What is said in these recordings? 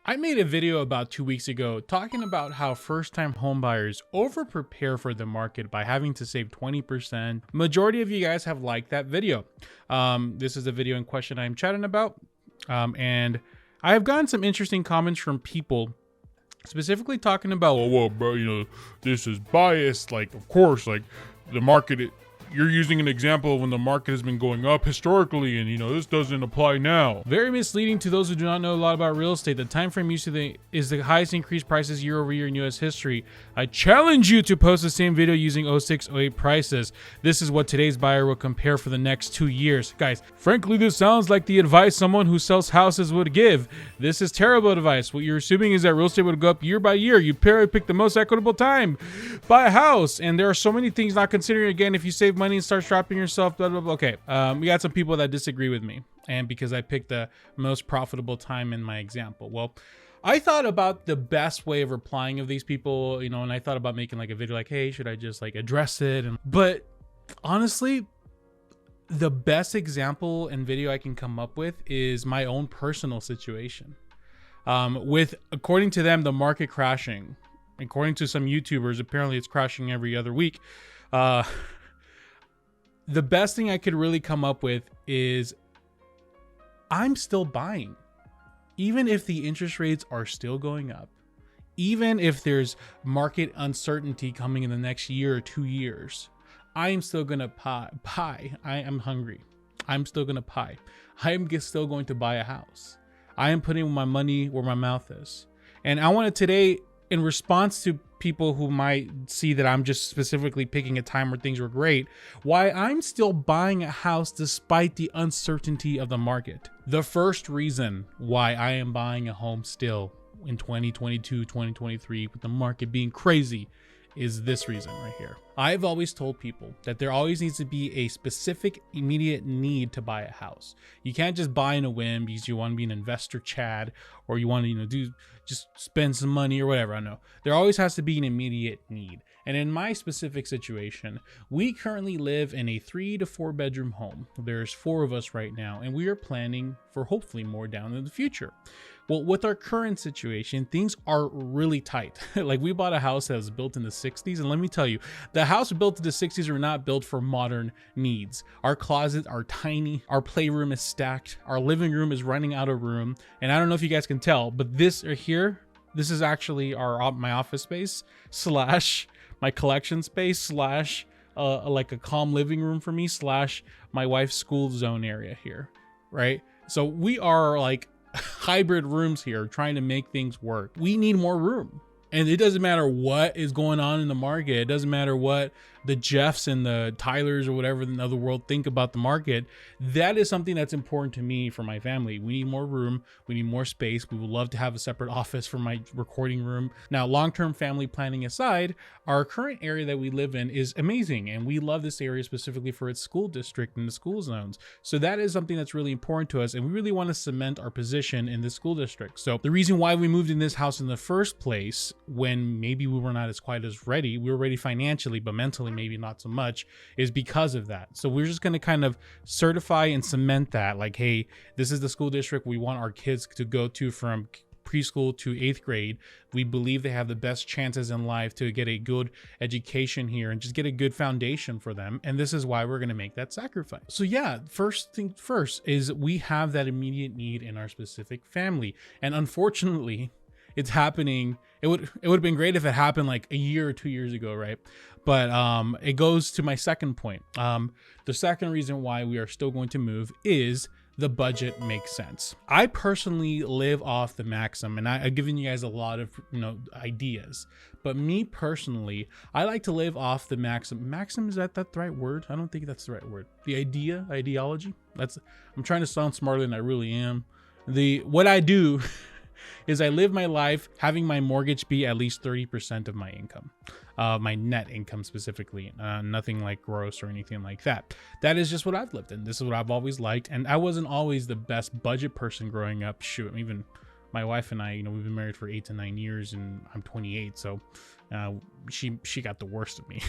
I made a video about 2 weeks ago talking about how first-time homebuyers over-prepare for the market by having to save 20%. Majority of you guys have liked that video. This is the video in question I'm chatting about. And I have gotten some interesting comments from people specifically talking about, well, bro, this is biased. Like, of course, like the market, you're using an example of when the market has been going up historically, and this doesn't apply now. Very misleading to those who do not know a lot about real estate. The time frame used is the highest increased prices year over year in U.S. history. I challenge you to post the same video using 06, 08 prices. This is what today's buyer will compare for the next 2 years. Guys, frankly, this sounds like the advice someone who sells houses would give. This is terrible advice. What you're assuming is that real estate would go up year by year. You pick the most equitable time. Buy a house. And there are so many things not considering. Again, if you save money and start shopping yourself, blah, blah, blah. Okay, we got some people that disagree with me, and because I picked the most profitable time in my example. Well, I thought about the best way of replying of these people, and I thought about making like a video like, hey, should I just like address it? But honestly, the best example and video I can come up with is my own personal situation. With, according to them, the market crashing. According to some YouTubers, apparently it's crashing every other week. The best thing I could really come up with is I'm still buying. Even if the interest rates are still going up, even if there's market uncertainty coming in the next year or 2 years, I am still going to buy. I am hungry. I'm still going to buy. I am still going to buy a house. I am putting my money where my mouth is. And I wanted today, in response to people who might see that I'm just specifically picking a time where things were great, why I'm still buying a house despite the uncertainty of the market. The first reason why I am buying a home still in 2022, 2023, with the market being crazy, is this reason right here. I've always told people that there always needs to be a specific immediate need to buy a house. You can't just buy in a whim because you want to be an investor Chad, or you want to just spend some money or whatever. I know there always has to be an immediate need. And in my specific situation, we currently live in a 3 to 4 bedroom home. There's 4 of us right now, and we are planning for hopefully more down in the future. Well, with our current situation, things are really tight. Like, we bought a house that was built in the 60s, and let me tell you, the house built in the 60s are not built for modern needs. Our closets are tiny, our playroom is stacked, our living room is running out of room, and I don't know if you guys can tell, but this right here, this is actually my office space slash my collection space slash like a calm living room for me slash my wife's school zone area here, right? So we are like hybrid rooms here trying to make things work. We need more room. And it doesn't matter what is going on in the market. It doesn't matter what the Jeffs and the Tylers or whatever in the other world think about the market. That is something that's important to me for my family. We need more room. We need more space. We would love to have a separate office for my recording room. Now, long-term family planning aside, our current area that we live in is amazing. And we love this area specifically for its school district and the school zones. So that is something that's really important to us. And we really want to cement our position in the school district. So the reason why we moved in this house in the first place, when maybe we were not as quite as ready, we were ready financially, but mentally maybe not so much, is because of that. So we're just going to kind of certify and cement that, like, hey, this is the school district we want our kids to go to from preschool to 8th grade. We believe they have the best chances in life to get a good education here and just get a good foundation for them. And this is why we're going to make that sacrifice. So yeah, first thing first is we have that immediate need in our specific family. And unfortunately, it's happening. It would have been great if it happened like a year or 2 years ago, right? But it goes to my second point. The second reason why we are still going to move is the budget makes sense. I personally live off the maxim, and I've given you guys a lot of ideas. But me personally, I like to live off the maxim. Maxim, is that the right word? I don't think that's the right word. The ideology. I'm trying to sound smarter than I really am. What I do is I live my life having my mortgage be at least 30% of my income, my net income specifically, nothing like gross or anything like that. That is just what I've lived in. This is what I've always liked. And I wasn't always the best budget person growing up. Shoot, even my wife and I, you know, we've been married for 8 to 9 years, and I'm 28, so she got the worst of me.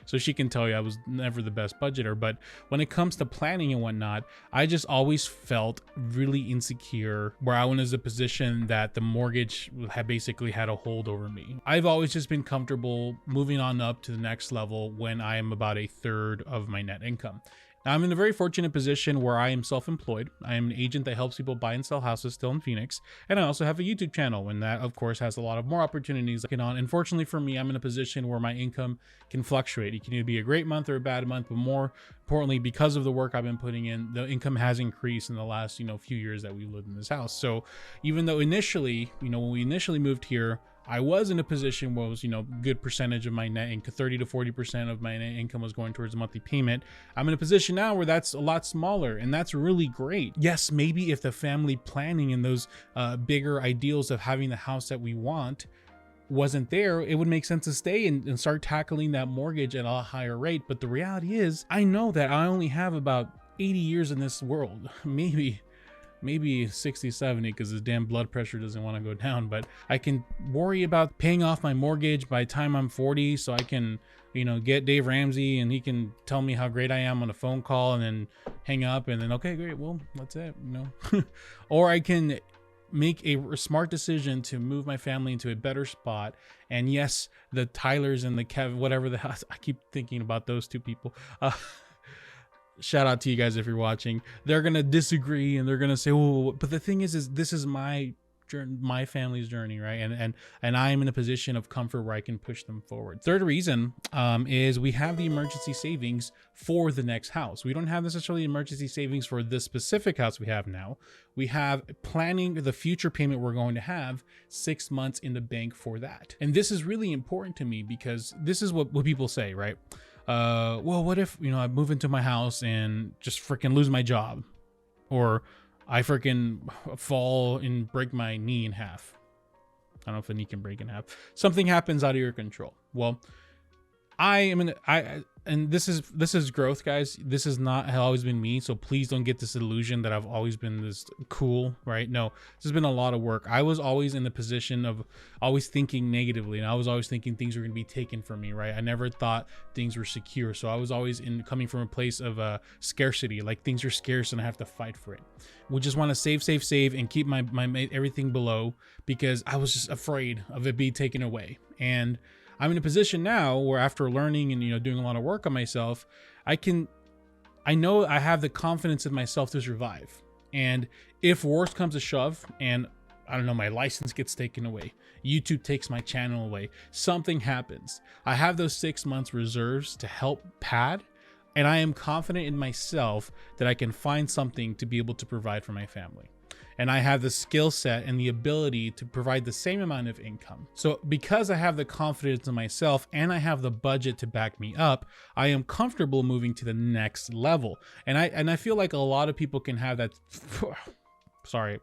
So she can tell you I was never the best budgeter. But when it comes to planning and whatnot, I just always felt really insecure, where I was in a position that the mortgage had basically had a hold over me. I've always just been comfortable moving on up to the next level when I am about a third of my net income. Now, I'm in a very fortunate position where I am self-employed. I am an agent that helps people buy and sell houses still in Phoenix. And I also have a YouTube channel, and that, of course, has a lot of more opportunities. Unfortunately for me, I'm in a position where my income can fluctuate. It can either be a great month or a bad month, but more importantly, because of the work I've been putting in, the income has increased in the last, few years that we lived in this house. So even though initially, when we initially moved here, I was in a position where it was, good percentage of my net income, 30 to 40% of my net income was going towards a monthly payment. I'm in a position now where that's a lot smaller, and that's really great. Yes, maybe if the family planning and those bigger ideals of having the house that we want wasn't there, it would make sense to stay and start tackling that mortgage at a higher rate. But the reality is, I know that I only have about 80 years in this world, maybe 60, 70, because the damn blood pressure doesn't want to go down. But I can worry about paying off my mortgage by the time I'm 40, so I can, get Dave Ramsey and he can tell me how great I am on a phone call, and then hang up, and then, okay, great, well, that's it, Or I can make a smart decision to move my family into a better spot. And yes, the Tylers and the Kev, whatever the house, I keep thinking about those two people. Shout out to you guys if you're watching. They're gonna disagree and they're gonna say, "Oh," but the thing is this is my journey, my family's journey, right? And I am in a position of comfort where I can push them forward. Third reason is we have the emergency savings for the next house. We don't have necessarily emergency savings for this specific house we have now. We have planning the future payment we're going to have 6 months in the bank for that. And this is really important to me, because this is what people say, right? Well, what if, I move into my house and just freaking lose my job, or I freaking fall and break my knee in half. I don't know if a knee can break in half. Something happens out of your control. Well, and this is growth, guys. This is not how always been me. So please don't get this illusion that I've always been this cool, right? No, this has been a lot of work. I was always in the position of always thinking negatively, and I was always thinking things were going to be taken from me, right? I never thought things were secure. So I was always coming from a place of scarcity, like things are scarce and I have to fight for it. We just want to save and keep my everything below, because I was just afraid of it being taken away. And I'm in a position now where, after learning and doing a lot of work on myself, I know I have the confidence in myself to survive. And if worse comes to shove, and I don't know, my license gets taken away, YouTube takes my channel away, something happens, I have those 6 months reserves to help pad, and I am confident in myself that I can find something to be able to provide for my family. And I have the skill set and the ability to provide the same amount of income. So because I have the confidence in myself and I have the budget to back me up, I am comfortable moving to the next level. And I feel like a lot of people can have that. Sorry,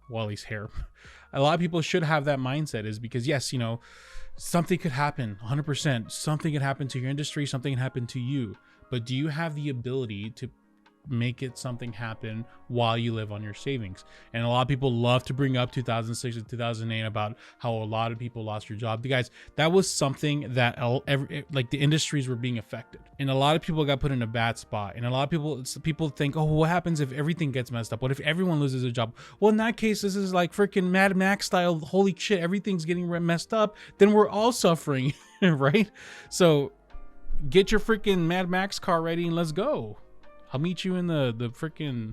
Wally's hair. A lot of people should have that mindset, is because, yes, something could happen, 100%. Something could happen to your industry, something can happen to you. But do you have the ability to make something happen while you live on your savings? And a lot of people love to bring up 2006 and 2008 about how a lot of people lost your job. Guys, that was something that like the industries were being affected, and a lot of people got put in a bad spot. And a lot of people think, oh, what happens if everything gets messed up? What if everyone loses a job? Well, in that case, this is like freaking Mad Max style. Holy shit, everything's getting messed up. Then we're all suffering, right? So get your freaking Mad Max car ready and let's go. I'll meet you in the freaking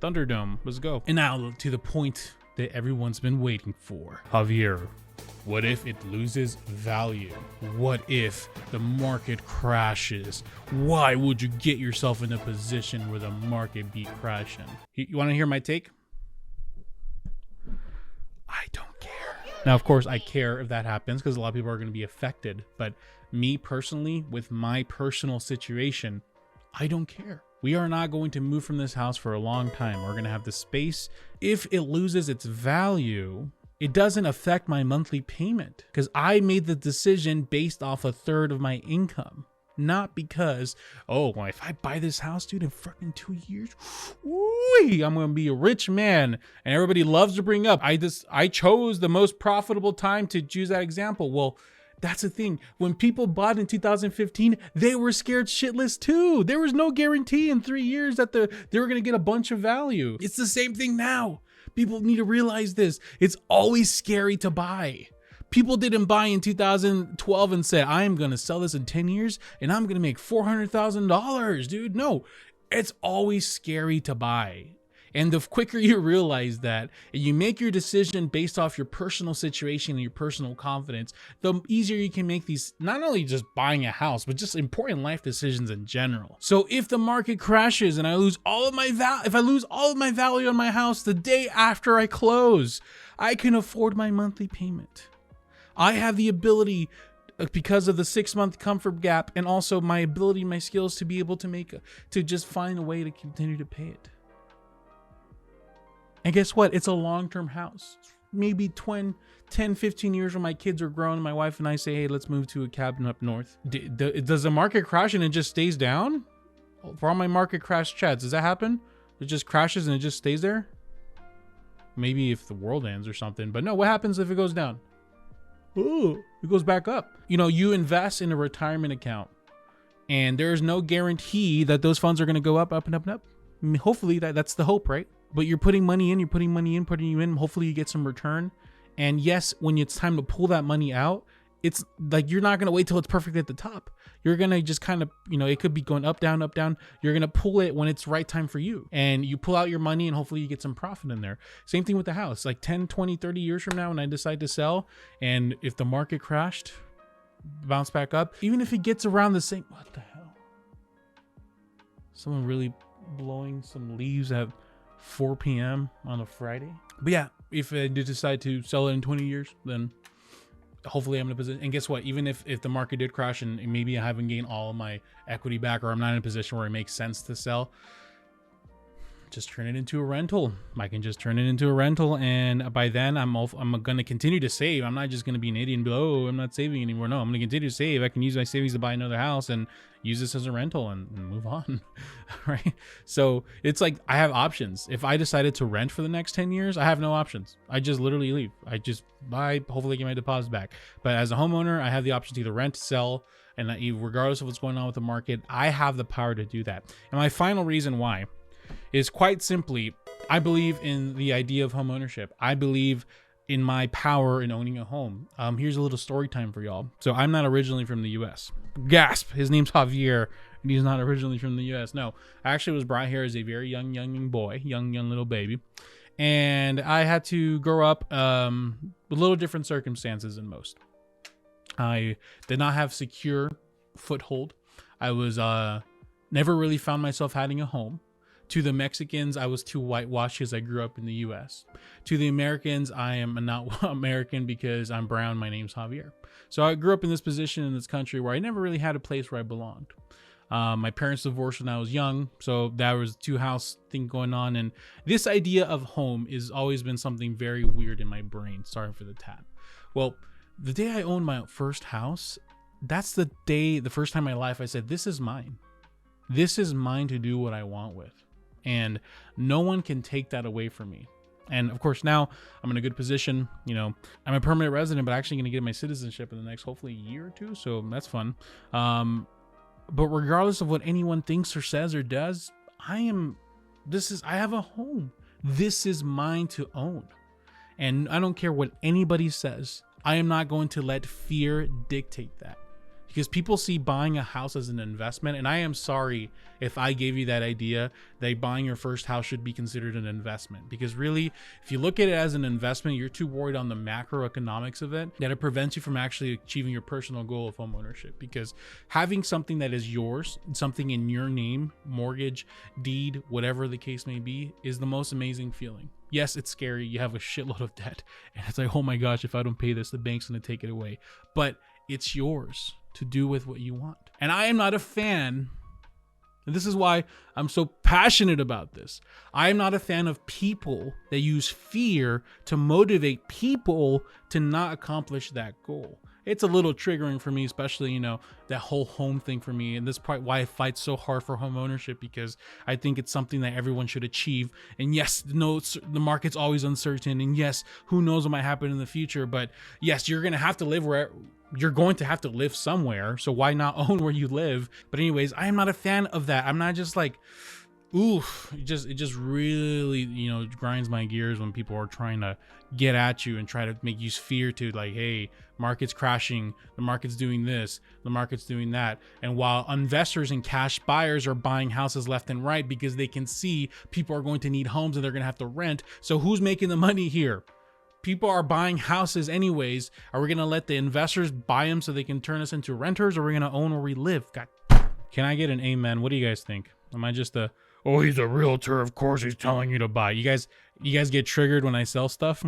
Thunderdome. Let's go. And now to the point that everyone's been waiting for. Javier, what if it loses value? What if the market crashes? Why would you get yourself in a position where the market be crashing? You want to hear my take? I don't care. Now, of course, I care if that happens, because a lot of people are going to be affected. But me personally, with my personal situation, I don't care. We are not going to move from this house for a long time. We're going to have the space. If it loses its value, it doesn't affect my monthly payment, because I made the decision based off a third of my income. Not because, oh, well, if I buy this house, dude, in fucking 2 years, woo, I'm gonna be a rich man. And everybody loves to bring up, I chose the most profitable time to choose that example. Well, that's the thing. When people bought in 2015, they were scared shitless too. There was no guarantee in 3 years that they were gonna get a bunch of value. It's the same thing now. People need to realize this. It's always scary to buy. People didn't buy in 2012 and said, I am going to sell this in 10 years and I'm going to make $400,000, dude. No, it's always scary to buy. And the quicker you realize that and you make your decision based off your personal situation and your personal confidence, the easier you can make these, not only just buying a house, but just important life decisions in general. So if the market crashes and I lose all of my if I lose all of my value on my house the day after I close, I can afford my monthly payment. I have the ability, because of the 6-month comfort gap and also my ability, my skills, to be able to just find a way to continue to pay it. And guess what? It's a long-term house. Maybe 10, 15 years when my kids are grown, my wife and I say, hey, let's move to a cabin up north. Does the market crash and it just stays down? For all my market crash chats, does that happen? It just crashes and it just stays there? Maybe if the world ends or something. But no, what happens if it goes down? Oh, it goes back up. You know, you invest in a retirement account and there's no guarantee that those funds are going to go up, up, and up, and up. I mean, hopefully that's the hope, right? But you're putting money in, hopefully you get some return. And yes, when it's time to pull that money out, it's like, you're not going to wait till it's perfect at the top. You're going to just kind of, you know, it could be going up, down, up, down. You're going to pull it when it's right time for you. And you pull out your money and hopefully you get some profit in there. Same thing with the house. Like 10, 20, 30 years from now when I decide to sell, and if the market crashed, bounce back up, even if it gets around the same, what the hell? Someone really blowing some leaves at 4 p.m. on a Friday. But yeah, if I did decide to sell it in 20 years, then hopefully I'm in a position. And guess what? Even if the market did crash and maybe I haven't gained all of my equity back, or I'm not in a position where it makes sense to sell, just turn it into a rental. I can just turn it into a rental, and by then I'm going to continue to save. I'm not just going to be an idiot and be like, oh, I'm not saving anymore. No, I'm going to continue to save. I can use my savings to buy another house and use this as a rental and move on. Right? So it's like I have options. If I decided to rent for the next 10 years, I have no options. I just literally leave. I just buy, hopefully get my deposit back. But as a homeowner, I have the option to either rent, sell, and regardless of what's going on with the market, I have the power to do that. And my final reason why is quite simply, I believe in the idea of home ownership. I believe in my power in owning a home. Here's a little story time for y'all. So I'm not originally from the US. Gasp! His name's Javier, and he's not originally from the US. No, I actually was brought here as a very young boy, young little baby. And I had to grow up with little different circumstances than most. I did not have secure foothold. I was never really found myself having a home. To the Mexicans, I was too whitewashed because I grew up in the US. To the Americans, I am not American because I'm brown. My name's Javier. So I grew up in this position in this country where I never really had a place where I belonged. My parents divorced when I was young, so that was a two-house thing going on. And this idea of home has always been something very weird in my brain. Sorry for the tap. Well, the day I owned my first house, that's the first time in my life I said, this is mine. This is mine to do what I want with. And no one can take that away from me. And of course, now I'm in a good position. You know, I'm a permanent resident, but actually going to get my citizenship in the next, hopefully, year or two. So that's fun. But regardless of what anyone thinks or says or does, I have a home. This is mine to own. And I don't care what anybody says. I am not going to let fear dictate that. Because people see buying a house as an investment, and I am sorry if I gave you that idea that buying your first house should be considered an investment. Because really, if you look at it as an investment, you're too worried on the macroeconomics of it that it prevents you from actually achieving your personal goal of home ownership. Because having something that is yours, something in your name, mortgage, deed, whatever the case may be, is the most amazing feeling. Yes, it's scary. You have a shitload of debt, and it's like, oh my gosh, if I don't pay this, the bank's going to take it away. But it's yours to do with what you want. And I am not a fan, and this is why I'm so passionate about this. I am not a fan of people that use fear to motivate people to not accomplish that goal. it's a little triggering for me, especially, you know, that whole home thing for me. And this part why I fight so hard for home ownership, because I think it's something that everyone should achieve. And yes, no, the market's always uncertain, and yes, who knows what might happen in the future, but yes, you're gonna have to live where you're going to have to live somewhere, so why not own where you live? But anyways, I am not a fan of that. I'm not just like, oof, it just really, you know, grinds my gears when people are trying to get at you and try to make you fear to, like, hey, market's crashing, the market's doing this, the market's doing that. And while investors and cash buyers are buying houses left and right because they can see people are going to need homes and they're gonna have to rent, so who's making the money here? People are buying houses anyways. Are we gonna let the investors buy them so they can turn us into renters, or are we gonna own where we live? God, can I get an amen? What do you guys think? Am I just a, oh, he's a realtor, of course he's telling you to buy? You guys get triggered when I sell stuff?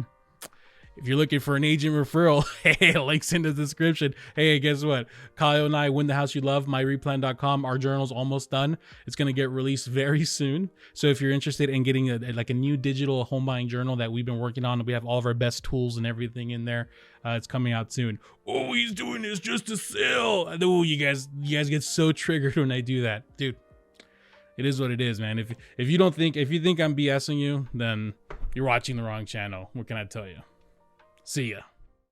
If you're looking for an agent referral, hey, links in the description. Hey, guess what? Kyle and I win the house you love, myreplan.com. Our journal's almost done. It's going to get released very soon. So if you're interested in getting a new digital home buying journal that we've been working on, we have all of our best tools and everything in there. It's coming out soon. Oh, he's doing this just to sell. Oh, you guys get so triggered when I do that. Dude, it is what it is, man. If you think I'm BSing you, then you're watching the wrong channel. What can I tell you? See ya.